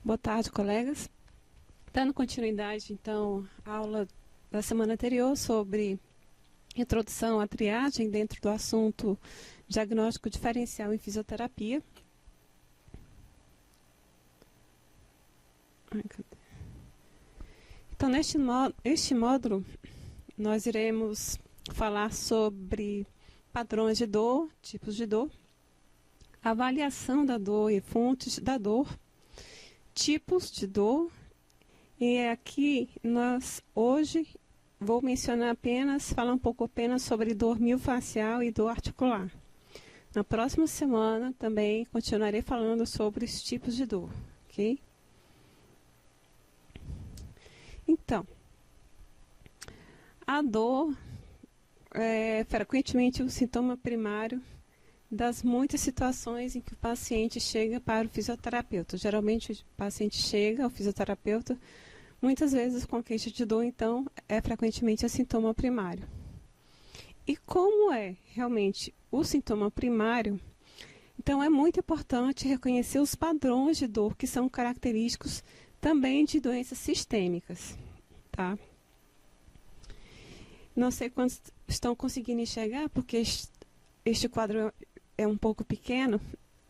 Boa tarde, colegas. Dando continuidade, então, à aula da semana anterior sobre introdução à triagem dentro do assunto diagnóstico diferencial em fisioterapia. Então, neste módulo, nós iremos falar sobre padrões de dor, tipos de dor, avaliação da dor e fontes da dor, tipos de dor. E aqui hoje vou mencionar falar um pouco apenas sobre dor miofascial e dor articular. Na próxima semana também continuarei falando sobre os tipos de dor, ok? Então, a dor é frequentemente o sintoma primário das muitas situações em que o paciente chega para o fisioterapeuta. Geralmente o paciente chega ao fisioterapeuta muitas vezes com queixa de dor, então é frequentemente o sintoma primário. E como é realmente o sintoma primário, então é muito importante reconhecer os padrões de dor que são característicos também de doenças sistêmicas, tá? Não sei quantos estão conseguindo enxergar, porque este quadro é um pouco pequeno,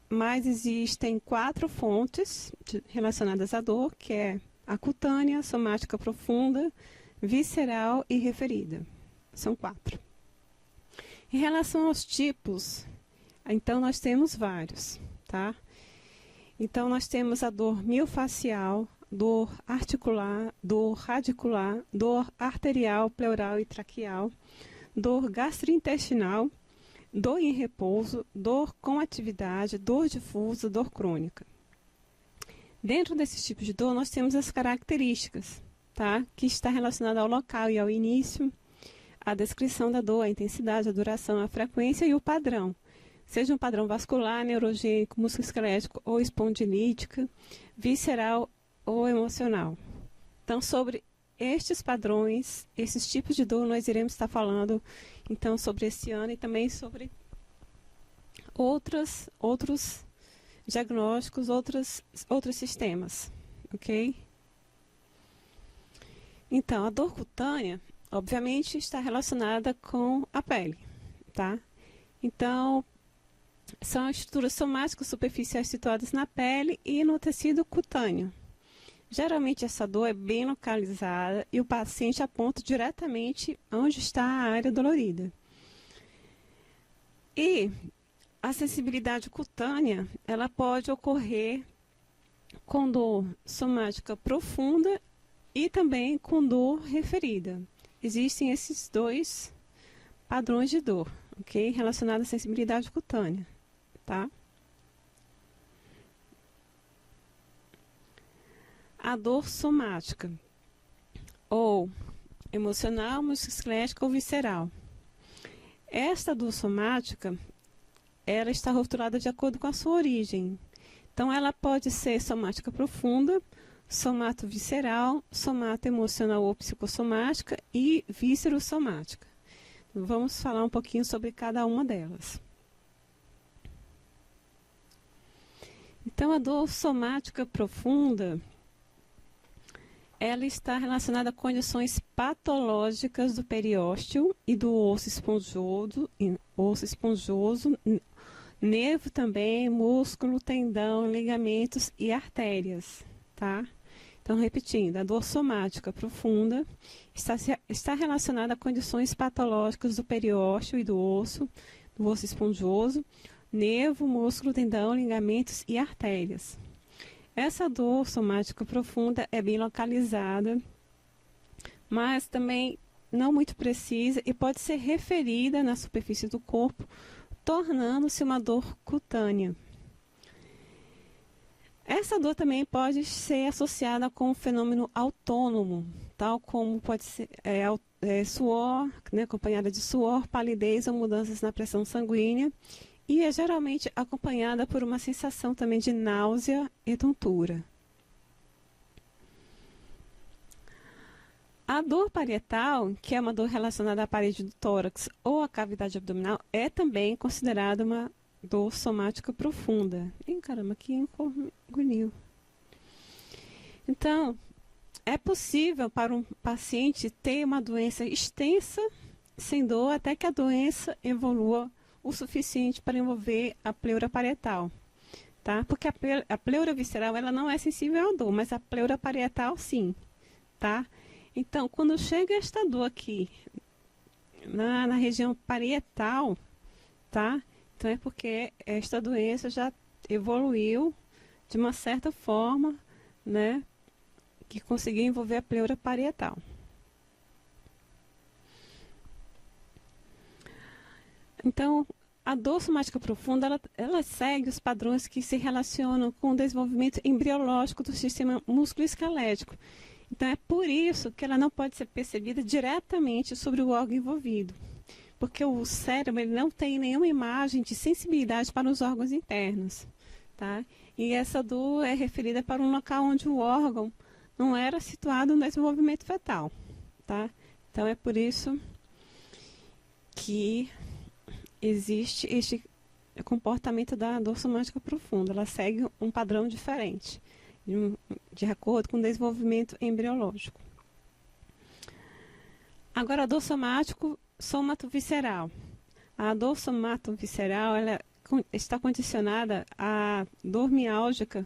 mas existem 4 fontes relacionadas à dor, que é a cutânea, somática profunda, visceral e referida. São 4. Em relação aos tipos, então nós temos vários, tá? Então nós temos a dor miofascial, dor articular, dor radicular, dor arterial, pleural e traqueal, dor gastrointestinal, dor em repouso, dor com atividade, dor difusa, dor crônica. Dentro desses tipos de dor, nós temos as características, tá? Que está relacionada ao local e ao início, a descrição da dor, a intensidade, a duração, a frequência e o padrão. Seja um padrão vascular, neurogênico, musculoesquelético ou espondilítica, visceral ou emocional. Então, sobre estes padrões, esses tipos de dor, nós iremos estar falando, então, sobre esse ano e também sobre outros diagnósticos, outros sistemas, ok? Então, a dor cutânea, obviamente, está relacionada com a pele, tá? Então, são estruturas somáticas superficiais situadas na pele e no tecido cutâneo. Geralmente, essa dor é bem localizada e o paciente aponta diretamente onde está a área dolorida. E a sensibilidade cutânea, ela pode ocorrer com dor somática profunda e também com dor referida. Existem esses 2 padrões de dor, ok? Relacionados à sensibilidade cutânea, tá? A dor somática, ou emocional, musculoesquelética ou visceral. Esta dor somática, ela está rotulada de acordo com a sua origem. Então, ela pode ser somática profunda, somato visceral, somato emocional ou psicossomática e viscerossomática. Vamos falar um pouquinho sobre cada uma delas. Então, a dor somática profunda, ela está relacionada a condições patológicas do periósteo e do osso esponjoso, nervo também, músculo, tendão, ligamentos e artérias, tá? Então, repetindo, a dor somática profunda está relacionada a condições patológicas do periósteo e do osso esponjoso, nervo, músculo, tendão, ligamentos e artérias. Essa dor somática profunda é bem localizada, mas também não muito precisa e pode ser referida na superfície do corpo, tornando-se uma dor cutânea. Essa dor também pode ser associada com um fenômeno autônomo, tal como pode ser suor, né, acompanhada de suor, palidez ou mudanças na pressão sanguínea, e é geralmente acompanhada por uma sensação também de náusea e tontura. A dor parietal, que é uma dor relacionada à parede do tórax ou à cavidade abdominal, é também considerada uma dor somática profunda. Ih, caramba, que engoliu. Então, é possível para um paciente ter uma doença extensa, sem dor, até que a doença evolua o suficiente para envolver a pleura parietal, tá? Porque a pleura visceral, ela não é sensível à dor, mas a pleura parietal, sim, tá? Então, quando chega esta dor aqui, na região parietal, tá? Então, é porque esta doença já evoluiu de uma certa forma, né? Que conseguiu envolver a pleura parietal. Então, a dor somática profunda, ela segue os padrões que se relacionam com o desenvolvimento embriológico do sistema musculoesquelético. Então, é por isso que ela não pode ser percebida diretamente sobre o órgão envolvido, porque o cérebro ele não tem nenhuma imagem de sensibilidade para os órgãos internos, tá? E essa dor é referida para um local onde o órgão não era situado no desenvolvimento fetal, tá? Então, é por isso que existe este comportamento da dor somática profunda. Ela segue um padrão diferente, de acordo com o desenvolvimento embriológico. Agora, a dor somatovisceral. A dor somatovisceral ela está condicionada à dor miálgica,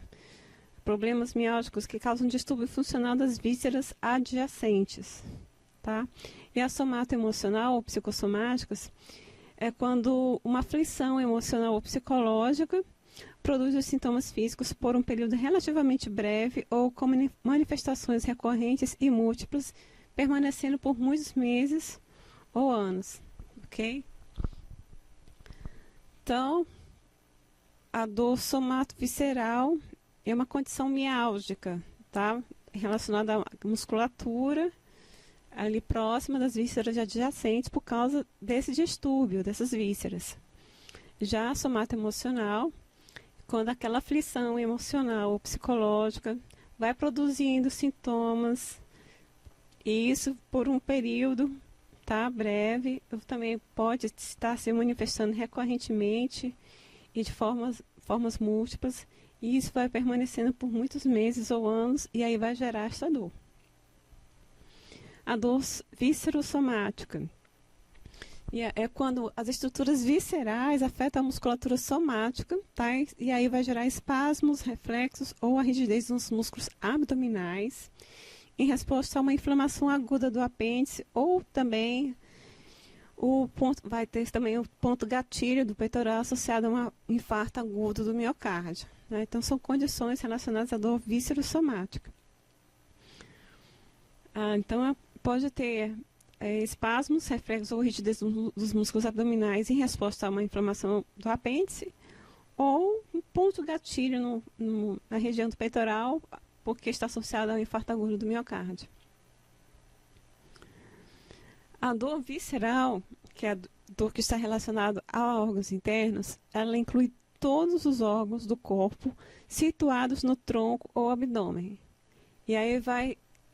problemas miálgicos que causam distúrbio funcional das vísceras adjacentes, tá? E a somatoemocional ou psicossomáticas é quando uma aflição emocional ou psicológica produz os sintomas físicos por um período relativamente breve ou com manifestações recorrentes e múltiplas, permanecendo por muitos meses ou anos, ok? Então, a dor somatovisceral é uma condição miálgica, tá? Relacionada à musculatura ali próxima das vísceras adjacentes por causa desse distúrbio dessas vísceras. Já a somatoemocional, quando aquela aflição emocional ou psicológica vai produzindo sintomas, e isso por um período, tá, breve, também pode estar se manifestando recorrentemente e de formas múltiplas, e isso vai permanecendo por muitos meses ou anos, e aí vai gerar essa dor. A dor viscerossomática é quando as estruturas viscerais afetam a musculatura somática, tá? E aí vai gerar espasmos, reflexos ou a rigidez nos músculos abdominais em resposta a uma inflamação aguda do apêndice, ou também vai ter também o ponto gatilho do peitoral associado a um infarto agudo do miocárdio, né? Então são condições relacionadas à dor viscerossomática. Então pode ter espasmos, reflexos ou rigidez dos músculos abdominais em resposta a uma inflamação do apêndice, ou um ponto gatilho na região do peitoral, porque está associado ao infarto agudo do miocárdio. A dor visceral, que é a dor que está relacionada a órgãos internos, ela inclui todos os órgãos do corpo situados no tronco ou abdômen. E aí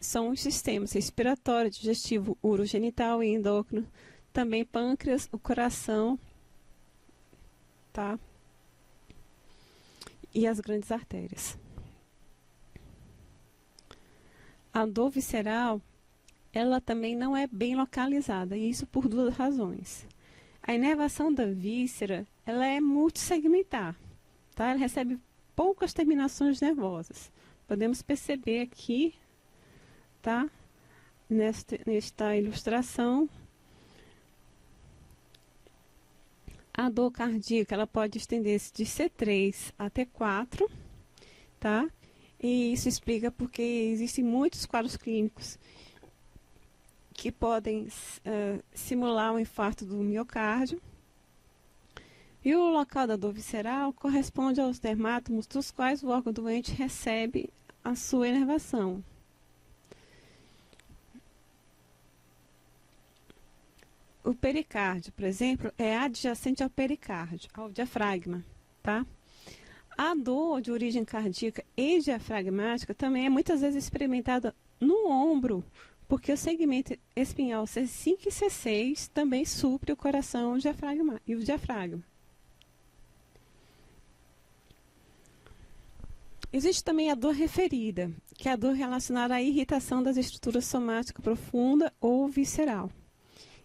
são os sistemas respiratório, digestivo, urogenital e endócrino, também pâncreas, o coração, tá? E as grandes artérias. A dor visceral, ela também não é bem localizada, e isso por duas razões. A inervação da víscera, ela é multissegmentar, tá? Ela recebe poucas terminações nervosas. Podemos perceber aqui, tá? Nesta ilustração, a dor cardíaca ela pode estender-se de C3 a T4, tá? E isso explica porque existem muitos quadros clínicos que podem simular um infarto do miocárdio. E o local da dor visceral corresponde aos dermátomos dos quais o órgão doente recebe a sua inervação. O pericárdio, por exemplo, é adjacente ao pericárdio, ao diafragma, tá? A dor de origem cardíaca e diafragmática também é muitas vezes experimentada no ombro, porque o segmento espinhal C5 e C6 também supre o coração e o diafragma. Existe também a dor referida, que é a dor relacionada à irritação das estruturas somáticas profunda ou visceral.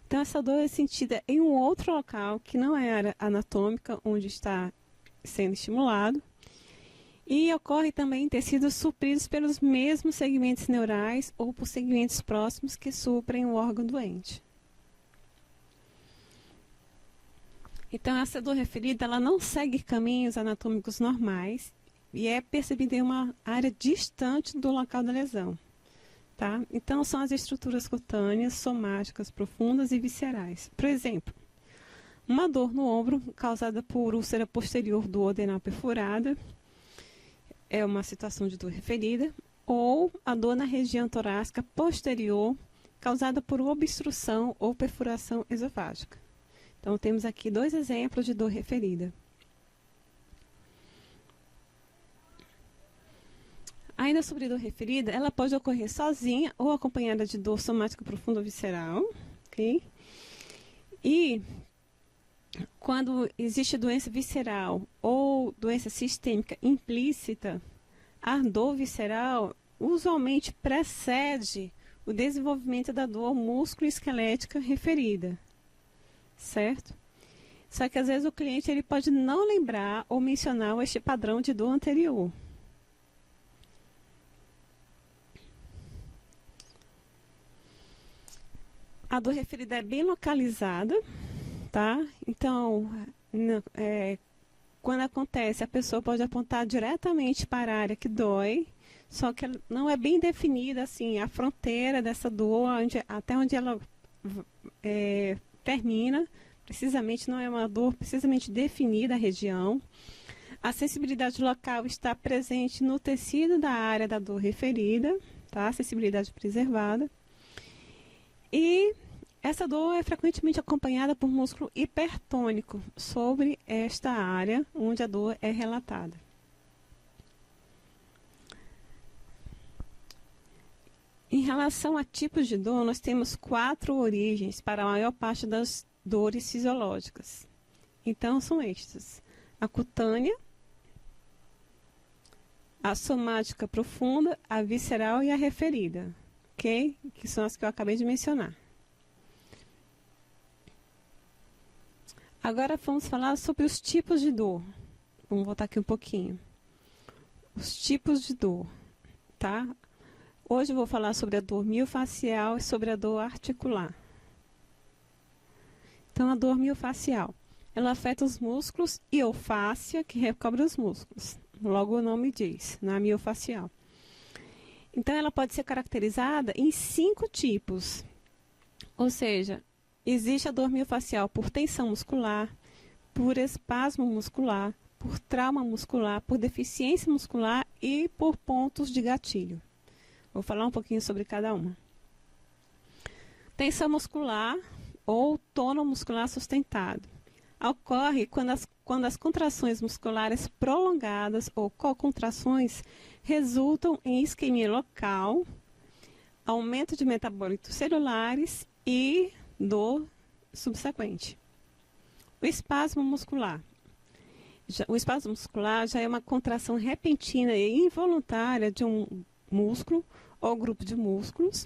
Então, essa dor é sentida em um outro local que não é a área anatômica onde está sendo estimulado, e ocorre também em tecidos supridos pelos mesmos segmentos neurais ou por segmentos próximos que suprem o órgão doente. Então, essa dor referida ela não segue caminhos anatômicos normais e é percebida em uma área distante do local da lesão. Tá? Então, são as estruturas cutâneas, somáticas, profundas e viscerais. Por exemplo, uma dor no ombro causada por úlcera posterior duodenal perfurada é uma situação de dor referida, ou a dor na região torácica posterior causada por obstrução ou perfuração esofágica. Então, temos aqui 2 exemplos de dor referida. Ainda sobre dor referida, ela pode ocorrer sozinha ou acompanhada de dor somática profunda ou visceral, ok? E quando existe doença visceral ou doença sistêmica implícita, a dor visceral usualmente precede o desenvolvimento da dor músculo-esquelética referida, certo? Só que às vezes o cliente ele pode não lembrar ou mencionar este padrão de dor anterior. A dor referida é bem localizada, tá? Então, quando acontece, a pessoa pode apontar diretamente para a área que dói, só que não é bem definida assim a fronteira dessa dor, até onde ela termina. Precisamente não é uma dor precisamente definida a região. A sensibilidade local está presente no tecido da área da dor referida, tá? Sensibilidade preservada. E essa dor é frequentemente acompanhada por músculo hipertônico sobre esta área onde a dor é relatada. Em relação a tipos de dor, nós temos 4 origens para a maior parte das dores fisiológicas. Então, são estas: a cutânea, a somática profunda, a visceral e a referida, ok? Que são as que eu acabei de mencionar. Agora vamos falar sobre os tipos de dor. Vamos voltar aqui um pouquinho. Os tipos de dor, tá? Hoje eu vou falar sobre a dor miofascial e sobre a dor articular. Então, a dor miofascial, ela afeta os músculos e a fáscia, que recobre os músculos. Logo o nome diz, na miofascial. Então, ela pode ser caracterizada em 5 tipos. Ou seja, existe a dor miofascial por tensão muscular, por espasmo muscular, por trauma muscular, por deficiência muscular e por pontos de gatilho. Vou falar um pouquinho sobre cada uma. Tensão muscular ou tônus muscular sustentado. Ocorre quando as contrações musculares prolongadas ou cocontrações resultam em isquemia local, aumento de metabólitos celulares e dor subsequente. O espasmo muscular. O espasmo muscular já é uma contração repentina e involuntária de um músculo ou grupo de músculos,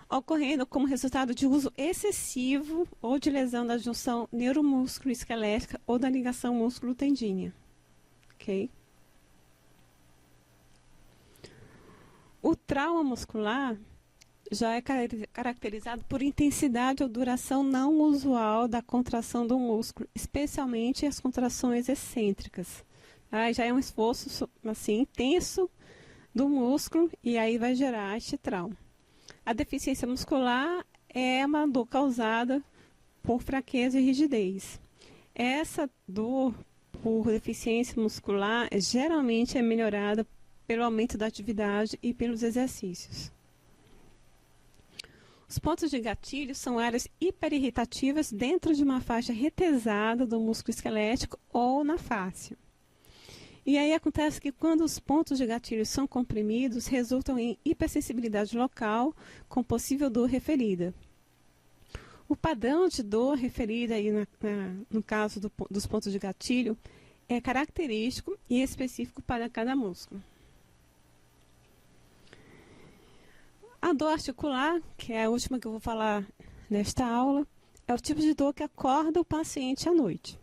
ocorrendo como resultado de uso excessivo ou de lesão da junção neuromúsculo-esquelética ou da ligação músculo-tendínea. Ok? O trauma muscular já é caracterizado por intensidade ou duração não usual da contração do músculo, especialmente as contrações excêntricas. Já é um esforço assim, intenso do músculo e aí vai gerar este trauma. A deficiência muscular é uma dor causada por fraqueza e rigidez. Essa dor por deficiência muscular geralmente é melhorada pelo aumento da atividade e pelos exercícios. Os pontos de gatilho são áreas hiperirritativas dentro de uma faixa retesada do músculo esquelético ou na face. E aí acontece que quando os pontos de gatilho são comprimidos, resultam em hipersensibilidade local com possível dor referida. O padrão de dor referida aí no caso dos pontos de gatilho é característico e específico para cada músculo. A dor articular, que é a última que eu vou falar nesta aula, é o tipo de dor que acorda o paciente à noite.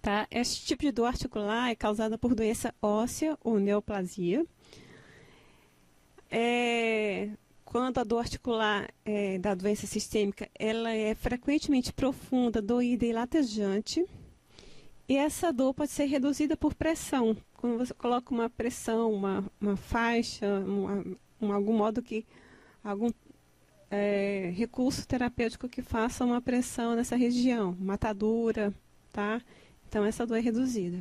Tá? Esse tipo de dor articular é causada por doença óssea ou neoplasia. Quando a dor articular da doença sistêmica, ela é frequentemente profunda, doída e latejante. E essa dor pode ser reduzida por pressão. Quando você coloca uma pressão, uma faixa, algum modo que algum recurso terapêutico que faça uma pressão nessa região, uma atadura, tá? Então essa dor é reduzida.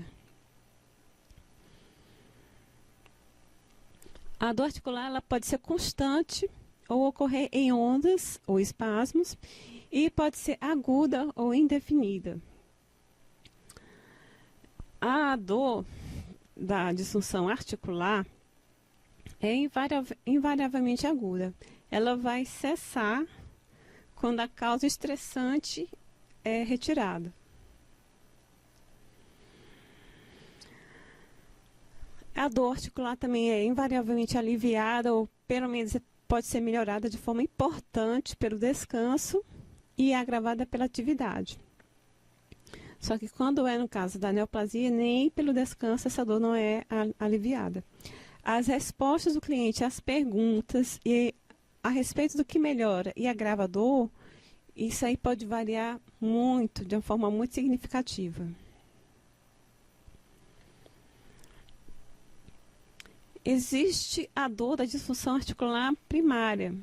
A dor articular ela pode ser constante ou ocorrer em ondas ou espasmos e pode ser aguda ou indefinida. A dor da disfunção articular é invariavelmente aguda. Ela vai cessar quando a causa estressante é retirada. A dor articular também é invariavelmente aliviada ou pelo menos pode ser melhorada de forma importante pelo descanso e agravada pela atividade. Só que quando é no caso da neoplasia, nem pelo descanso essa dor não é aliviada. As respostas do cliente às perguntas e a respeito do que melhora e agrava a dor, isso aí pode variar muito, de uma forma muito significativa. Existe a dor da disfunção articular primária,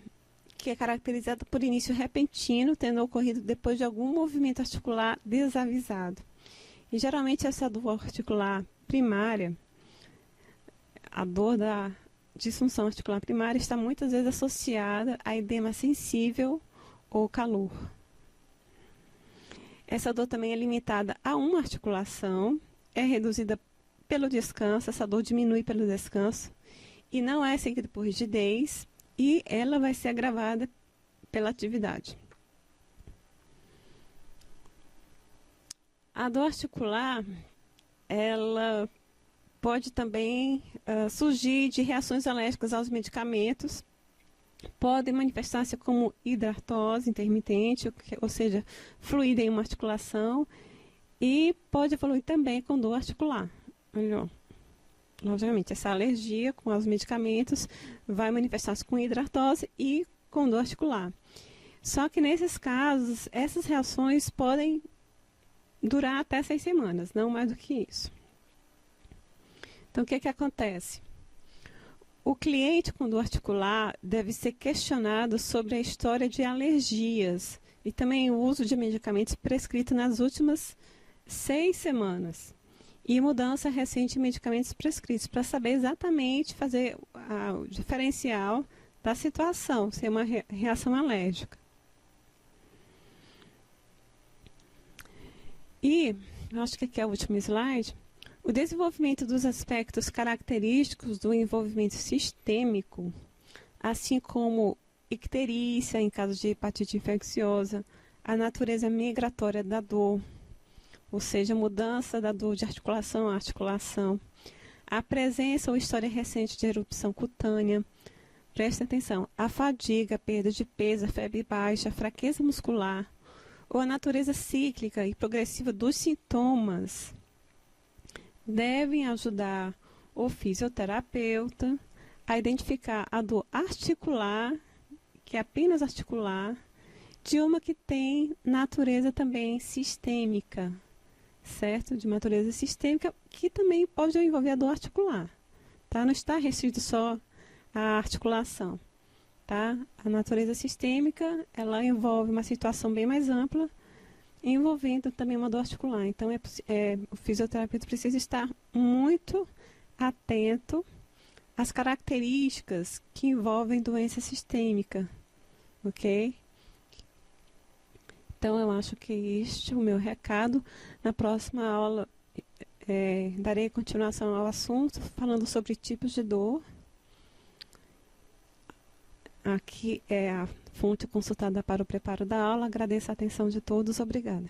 que é caracterizada por início repentino, tendo ocorrido depois de algum movimento articular desavisado. E geralmente essa dor articular primária, a dor da disfunção articular primária, está muitas vezes associada a edema sensível ou calor. Essa dor também é limitada a uma articulação, é reduzida pelo descanso, essa dor diminui pelo descanso e não é seguida por rigidez e ela vai ser agravada pela atividade. A dor articular, ela pode também surgir de reações alérgicas aos medicamentos, pode manifestar-se como hidrartose intermitente, ou seja, fluida em uma articulação, e pode evoluir também com dor articular. Logicamente, essa alergia com os medicamentos vai manifestar-se com hidrartose e com dor articular. Só que nesses casos, essas reações podem durar até 6 semanas, não mais do que isso. Então, o que acontece? O cliente com dor articular deve ser questionado sobre a história de alergias e também o uso de medicamentos prescritos nas últimas 6 semanas. E mudança recente de medicamentos prescritos, para saber exatamente fazer o diferencial da situação, se é uma reação alérgica. E, acho que aqui é o último slide, o desenvolvimento dos aspectos característicos do envolvimento sistêmico, assim como icterícia em caso de hepatite infecciosa, a natureza migratória da dor, ou seja, mudança da dor de articulação a articulação, a presença ou história recente de erupção cutânea, preste atenção, a fadiga, a perda de peso, a febre baixa, a fraqueza muscular, ou a natureza cíclica e progressiva dos sintomas, devem ajudar o fisioterapeuta a identificar a dor articular, que é apenas articular, de uma que tem natureza também sistêmica, certo? De natureza sistêmica, que também pode envolver a dor articular, tá? Não está restrito só à articulação, tá? A natureza sistêmica, ela envolve uma situação bem mais ampla, envolvendo também uma dor articular. Então, o fisioterapeuta precisa estar muito atento às características que envolvem doença sistêmica, ok? Então, eu acho que este é o meu recado. Na próxima aula, darei continuação ao assunto, falando sobre tipos de dor. Aqui é a fonte consultada para o preparo da aula. Agradeço a atenção de todos. Obrigada.